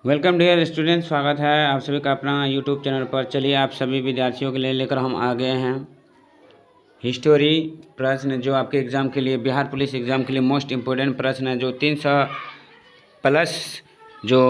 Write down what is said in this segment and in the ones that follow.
Welcome dear student, स्वागत है आप सभी का अपना यूट्यूब चैनल पर। चलिए आप सभी विद्यार्थियों के लिए लेकर हम आ गए हैं हिस्टोरी प्रश्न, जो आपके एग्ज़ाम के लिए, बिहार पुलिस एग्ज़ाम के लिए मोस्ट इम्पोर्टेंट प्रश्न है। जो 300 प्लस जो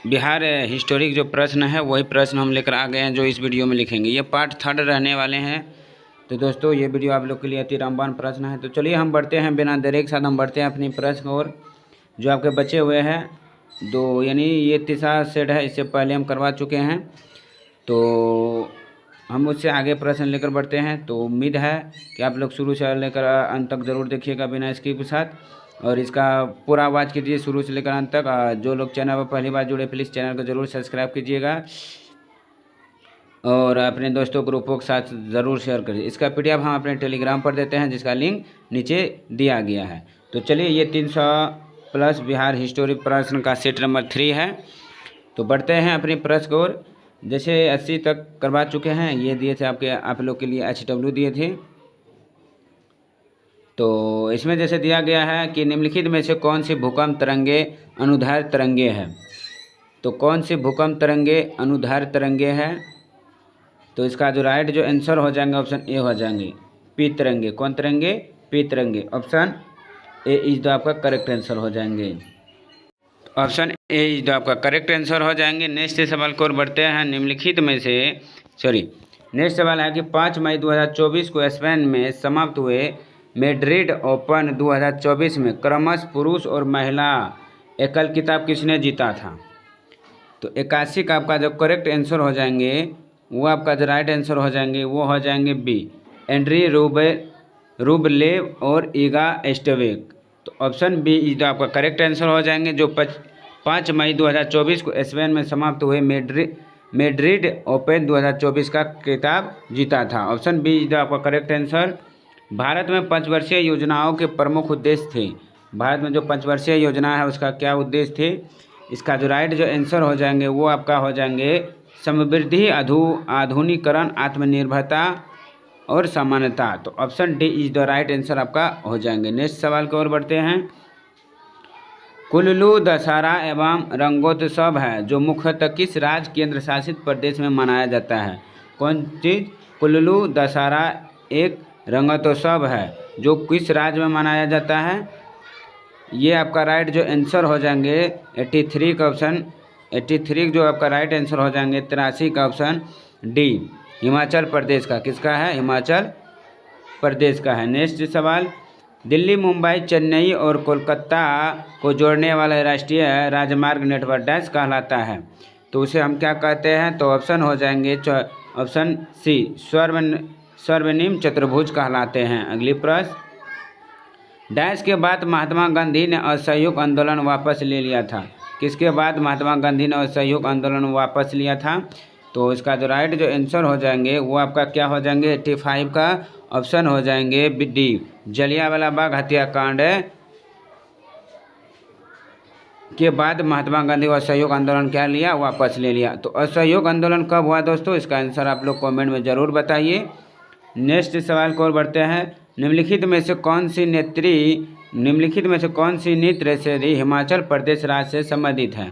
बिहार हिस्टोरिक जो प्रश्न है वही प्रश्न हम लेकर आ गए हैं, जो इस वीडियो में लिखेंगे। ये पार्ट 3 रहने वाले हैं। तो दोस्तों ये वीडियो आप लोग के लिए अति रामबाण प्रश्न है। तो चलिए हम बढ़ते हैं, बिना देरी के साथ हम बढ़ते हैं अपनी प्रश्न और। जो आपके बचे हुए हैं दो, यानी ये तीसरा सेट है, इससे पहले हम करवा चुके हैं, तो हम उससे आगे प्रश्न लेकर बढ़ते हैं। तो उम्मीद है कि आप लोग शुरू से लेकर अंत तक ज़रूर देखिएगा बिना स्किप के साथ, और इसका पूरा आवाज़ कीजिए शुरू से लेकर अंत तक। जो लोग चैनल पर पहली बार जुड़े प्लीज़ चैनल को ज़रूर सब्सक्राइब कीजिएगा और अपने दोस्तों ग्रुपों के साथ ज़रूर शेयर करिए। इसका PDF हम अपने टेलीग्राम पर देते हैं, जिसका लिंक नीचे दिया गया है। तो चलिए ये 300 प्लस बिहार हिस्टोरी प्रश्न का सेट नंबर 3 है। तो बढ़ते हैं अपनी प्रश्न को ओर। जैसे 80 तक करवा चुके हैं, ये दिए थे आप लोग के लिए HW दिए थे। तो इसमें जैसे दिया गया है कि निम्नलिखित में से कौन सी भूकंप तरंगे अनुदैर्ध्य तरंगे है। तो कौन सी भूकंप तरंगे अनुदैर्ध्य तरंगे है, तो इसका जो राइट जो आंसर हो जाएंगे ऑप्शन ए हो जाएंगे पी तरंगे। कौन तरंगे? पी तरंगे। ऑप्शन ए इज द आपका करेक्ट आंसर हो जाएंगे। ऑप्शन ए इज द आपका करेक्ट आंसर हो जाएंगे। नेक्स्ट सवाल को और बढ़ते हैं। निम्नलिखित में से नेक्स्ट सवाल है कि 5 मई 2024 को स्पेन में समाप्त हुए मैड्रिड ओपन 2024 में क्रमशः पुरुष और महिला एकल खिताब किसने जीता था। तो 81 का आपका जो करेक्ट आंसर हो जाएंगे, वो आपका जो राइट आंसर हो जाएंगे वो हो जाएंगे बी, एंड्री रूबलेव और ईगा एस्टेवेक। तो ऑप्शन बी इज आपका करेक्ट आंसर हो जाएंगे। जो 5 मई 2024 को स्पेन में समाप्त हुए मैड्रिड ओपन 2024 का खिताब जीता था। ऑप्शन बी इज आपका करेक्ट आंसर। भारत में पंचवर्षीय योजनाओं के प्रमुख उद्देश्य थे। भारत में जो पंचवर्षीय योजना है उसका क्या उद्देश्य थे। इसका जो राइट जो आंसर हो जाएंगे वो आपका हो जाएंगे समृद्धि, आधुनिकीकरण, आत्मनिर्भरता और समानता। तो option D is the right answer आपका हो जाएंगे। नेक्स्ट सवाल की ओर बढ़ते हैं। कुल्लू दशहरा एवं रंगोत्सव है जो मुख्यतः किस राज्य केंद्र शासित प्रदेश में मनाया जाता है। कौन चीज़? कुल्लू दशहरा एक रंगोत्सव है जो किस राज्य में मनाया जाता है। ये आपका राइट जो आंसर हो जाएंगे 83 का ऑप्शन 83 जो आपका राइट आंसर हो जाएंगे 83 का ऑप्शन डी, हिमाचल प्रदेश का। किसका है? हिमाचल प्रदेश का है। नेक्स्ट सवाल, दिल्ली, मुंबई, चेन्नई और कोलकाता को जोड़ने वाला राष्ट्रीय राजमार्ग नेटवर्क डैश कहलाता है। तो उसे हम क्या कहते हैं? तो ऑप्शन हो जाएंगे ऑप्शन सी, स्वर्णिम चतुर्भुज कहलाते हैं। अगली प्रश्न, डैश के बाद महात्मा गांधी ने असहयोग आंदोलन वापस ले लिया था। किसके बाद महात्मा गांधी ने असहयोग आंदोलन वापस लिया था? तो इसका जो राइट जो आंसर हो जाएंगे वो आपका क्या हो जाएंगे 85 का ऑप्शन हो जाएंगे डी, जलियांवाला बाग हत्याकांड के बाद महात्मा गांधी असहयोग आंदोलन क्या लिया? वापस ले लिया। तो असहयोग आंदोलन कब हुआ दोस्तों? इसका आंसर आप लोग कमेंट में ज़रूर बताइए। नेक्स्ट सवाल को और बढ़ते हैं। निम्नलिखित में से कौन सी नृत्य शैली हिमाचल प्रदेश राज्य से संबंधित है।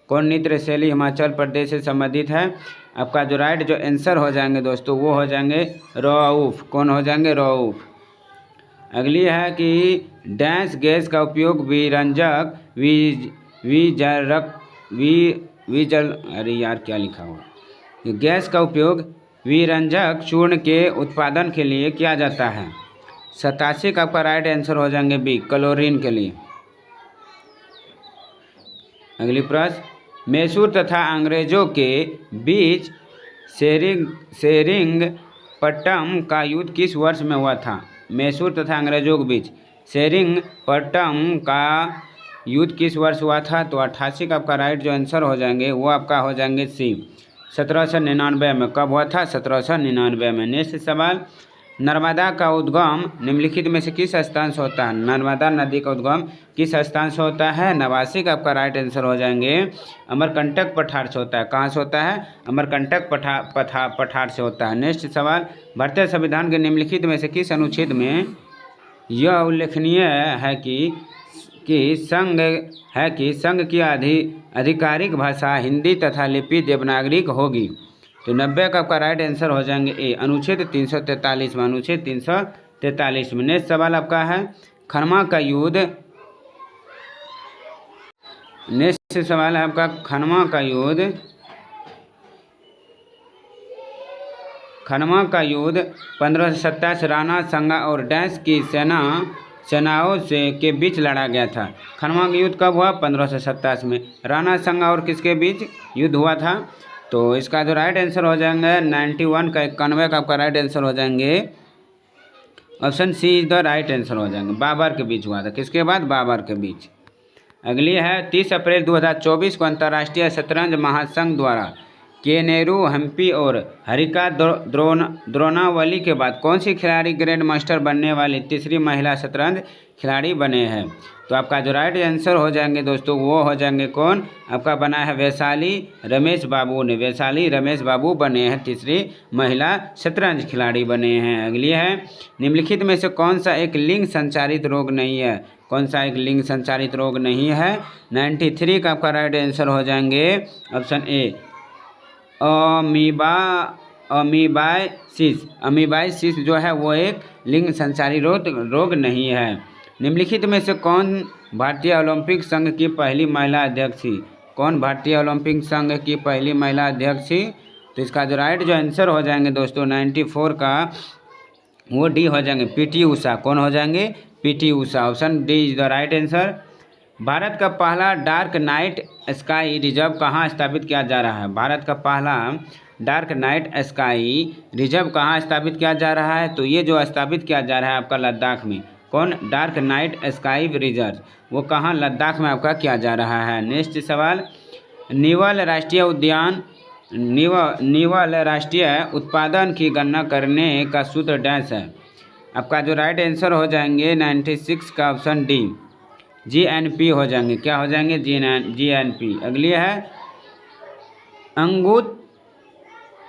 कौन नृत्य शैली हिमाचल प्रदेश से संबंधित है? आपका जो राइट जो आंसर हो जाएंगे दोस्तों वो हो जाएंगे रऊफ। कौन हो जाएंगे? रऊफ। अगली है कि डैश गैस का उपयोग विरंजक अरे यार क्या लिखा हुआ। गैस का उपयोग विरंजक चूर्ण के उत्पादन के लिए किया जाता है। 87 का आपका राइट आंसर हो जाएंगे बी, क्लोरीन के लिए। अगली प्रश्न, मैसूर तथा अंग्रेजों के बीच सेरिंगपट्टम का युद्ध किस वर्ष में हुआ था। मैसूर तथा अंग्रेजों के बीच सेरिंगपट्टम का युद्ध किस वर्ष हुआ था? तो 88 का आपका राइट जो आंसर हो जाएंगे वो आपका हो जाएंगे सी, 1799 में। कब हुआ था? 1799 में। नेक्स्ट सवाल, नर्मदा का उद्गम निम्नलिखित में से किस स्थान से होता है। नर्मदा नदी का उद्गम किस स्थान से होता है? 89 का आपका राइट आंसर हो जाएंगे अमरकंटक पठार से होता है। कहाँ से होता है? अमरकंटक पठार से होता है। नेक्स्ट सवाल, भारतीय संविधान के निम्नलिखित में से किस अनुच्छेद में यह उल्लेखनीय है कि संघ की आधिकारिक भाषा हिंदी तथा लिपि देवनागरी होगी। तो 90 का आपका राइट आंसर हो जाएंगे ए, अनुच्छेद 343 में, अनुच्छेद 343 में। नेक्स्ट सवाल आपका है खनमा का युद्ध। नेक्स्ट सवाल है आपका खनमा का युद्ध 1527 राणा संगा और डैश की सेनाओं के बीच लड़ा गया था। खनमा का युद्ध कब हुआ? 1527 में। राणा संगा और किसके बीच युद्ध हुआ था? तो इसका जो राइट आंसर हो जाएंगे 91 का 91 का आपका राइट आंसर हो जाएंगे option C is the right answer हो जाएंगे। बाबर के बीच हुआ था। किसके बाद? बाबर के बीच। अगली है 30 अप्रैल 2024 को अंतर्राष्ट्रीय शतरंज महासंघ द्वारा केनेरू हम्पी और हरिका द्रोणावली के बाद कौन सी खिलाड़ी ग्रैंड मास्टर बनने वाली तीसरी महिला शतरंज खिलाड़ी बने हैं? तो आपका जो राइट आंसर हो जाएंगे दोस्तों वो हो जाएंगे कौन? आपका बना है वैशाली रमेश बाबू ने। वैशाली रमेश बाबू बने हैं तीसरी महिला शतरंज खिलाड़ी बने हैं। अगली है निम्नलिखित में से कौन सा एक लिंग संचारित रोग नहीं है? कौन सा एक लिंग संचारित रोग नहीं है? 93 का आपका राइट आंसर हो जाएंगे ऑप्शन ए अमीबाइसिस जो है वो एक लिंग संचारी रोग नहीं है। निम्नलिखित में से कौन भारतीय ओलंपिक संघ की पहली महिला अध्यक्ष थी? कौन भारतीय ओलंपिक संघ की पहली महिला अध्यक्ष थी? तो इसका जो राइट जो आंसर हो जाएंगे दोस्तों 94 का वो डी हो जाएंगे, पीटी उषा। कौन हो जाएंगे? PT Usha. Option D is the right answer. Bharat का पहला डार्क नाइट स्काई रिजर्व कहाँ स्थापित किया जा रहा है? भारत का पहला डार्क नाइट स्काई रिजर्व कहाँ स्थापित किया जा रहा है? तो ये जो स्थापित किया जा रहा है आपका लद्दाख में। कौन? डार्क नाइट स्काई रिजर्व वो कहाँ? लद्दाख में आपका किया जा रहा है। नेक्स्ट सवाल नीवल राष्ट्रीय उत्पादन की गणना करने का सूत्र डैश है? आपका जो राइट आंसर हो जाएंगे 96 का ऑप्शन डी GNP हो जाएंगे। क्या हो जाएंगे? GNP। अगली है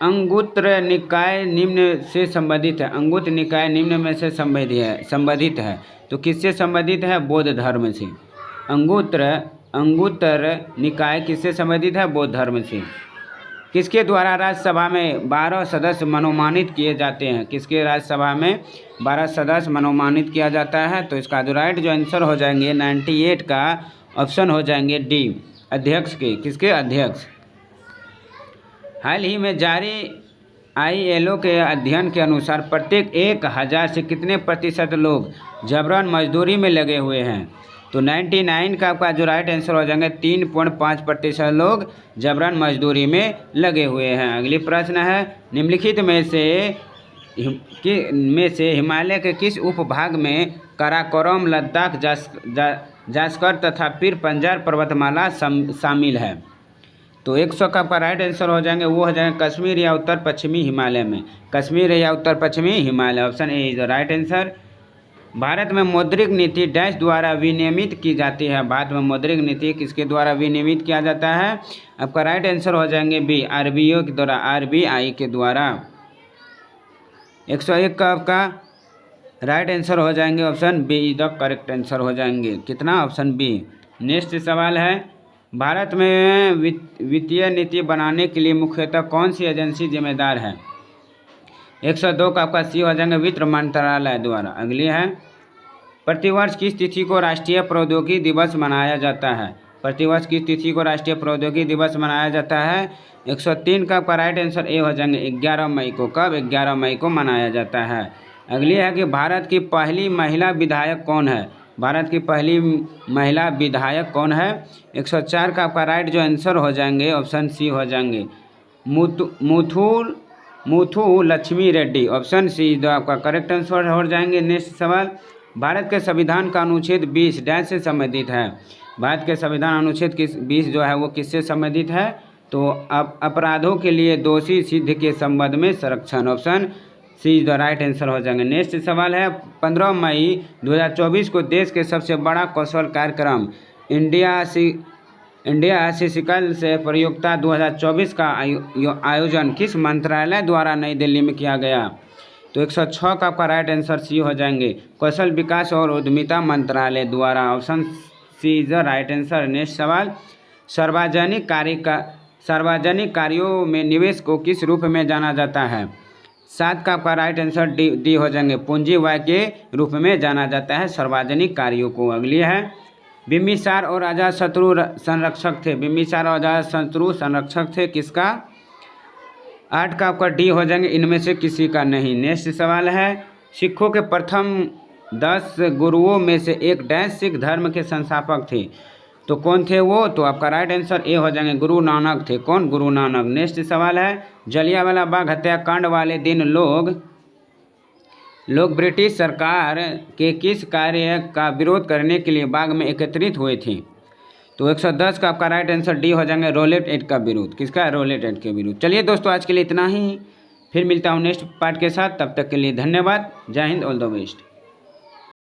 अंगुत्र निकाय निम्न से संबंधित है। अंगुत्र निकाय निम्न में से संबंधित है। तो किससे संबंधित है? बौद्ध धर्म से। अंगुत्र निकाय किससे संबंधित है? बौद्ध धर्म से। किसके द्वारा राज्यसभा में 12 सदस्य मनोमानित किए जाते हैं? किसके राज्यसभा में 12 सदस्य मनोमानित किया जाता है? तो इसका जो राइट जो आंसर हो जाएंगे 98 का ऑप्शन हो जाएंगे डी अध्यक्ष के। किसके? अध्यक्ष। हाल ही में जारी ILO के अध्ययन के अनुसार प्रत्येक 1000 से कितने प्रतिशत लोग जबरन मजदूरी में लगे हुए हैं? तो 99 का आपका जो राइट आंसर हो जाएंगे 3.5% लोग जबरन मजदूरी में लगे हुए हैं। अगली प्रश्न है निम्नलिखित में से हिमालय के किस उपभाग में काराकोरम, लद्दाख, जास्कर तथा पीर पंजाल पर्वतमाला शामिल है? तो 100 का आपका राइट आंसर हो जाएंगे वो हो जाएंगे कश्मीर या उत्तर पश्चिमी हिमालय में। कश्मीर या उत्तर पश्चिमी Himalaya. Option A is the right answer. Bharat में मौद्रिक नीति डैश द्वारा विनियमित की जाती है? भारत में मौद्रिक नीति किसके द्वारा विनियमित किया जाता है? आपका राइट आंसर हो जाएंगे बी RBI के द्वारा, RBI के द्वारा। 101 का आपका राइट आंसर हो जाएंगे option B is the correct answer हो जाएंगे। कितना? Option B. नेक्स्ट सवाल है भारत में वित्तीय नीति बनाने के लिए मुख्यतः कौन सी एजेंसी जिम्मेदार है? 102 का आपका सी हो जाएंगे वित्त मंत्रालय द्वारा। अगली है प्रतिवर्ष किस तिथि को राष्ट्रीय प्रौद्योगिकी दिवस मनाया जाता है? प्रतिवर्ष किस तिथि को राष्ट्रीय प्रौद्योगिकी दिवस मनाया जाता है? 103 का आपका राइट आंसर ए हो जाएंगे 11 मई को। कब? 11 मई को मनाया जाता है। अगली है कि भारत की पहली महिला विधायक कौन है? भारत की पहली महिला विधायक कौन है? 104 का आपका राइट जो आंसर हो जाएंगे ऑप्शन सी हो जाएंगे मुथु लक्ष्मी रेड्डी। ऑप्शन सी जो आपका करेक्ट आंसर हो जाएंगे। नेक्स्ट सवाल भारत के संविधान का अनुच्छेद 20 डैश से संबंधित है? भारत के संविधान अनुच्छेद 20 जो है वो किससे संबंधित है? तो अपराधों के लिए दोषी सिद्ध के संबंध में संरक्षण। Option C is the right answer हो जाएंगे। नेक्स्ट सवाल है 15 मई 2024 को देश के सबसे बड़ा कौशल कार्यक्रम इंडिया सिसिकल से प्रयोक्ता 2024 का आयोजन किस मंत्रालय द्वारा नई दिल्ली में किया गया? तो 106 का आपका राइट आंसर सी हो जाएंगे कौशल विकास और उद्यमिता मंत्रालय द्वारा। Option C is the right answer. Next सवाल, सार्वजनिक कार्यों में निवेश को किस रूप में जाना जाता है? 7 का आपका राइट आंसर डी हो जाएंगे, पूंजी व्यय के रूप में जाना जाता है सार्वजनिक कार्यों को। अगली है, बिंबिसार और अजातशत्रु संरक्षक थे। बिंबिसार और अजातशत्रु संरक्षक थे किसका? 8 का आपका डी हो जाएंगे, इनमें से किसी का नहीं। नेक्स्ट सवाल है, सिखों के प्रथम 10 गुरुओं में से एक डैश सिख धर्म के संस्थापक थे, तो कौन थे वो? तो आपका राइट आंसर ए हो जाएंगे, गुरु नानक थे। कौन? गुरु नानक। नेक्स्ट सवाल है, जलियांवाला बाग हत्याकांड वाले दिन लोग ब्रिटिश सरकार के किस कार्य का विरोध करने के लिए बाग में एकत्रित हुए थे? तो 110 का आपका राइट आंसर डी हो जाएंगे, रॉलेट एक्ट का विरोध। किसका? रॉलेट एक्ट के विरोध। चलिए दोस्तों, आज के लिए इतना ही, फिर मिलता हूँ नेक्स्ट पार्ट के साथ। तब तक के लिए धन्यवाद। जय हिंद, ऑल द बेस्ट।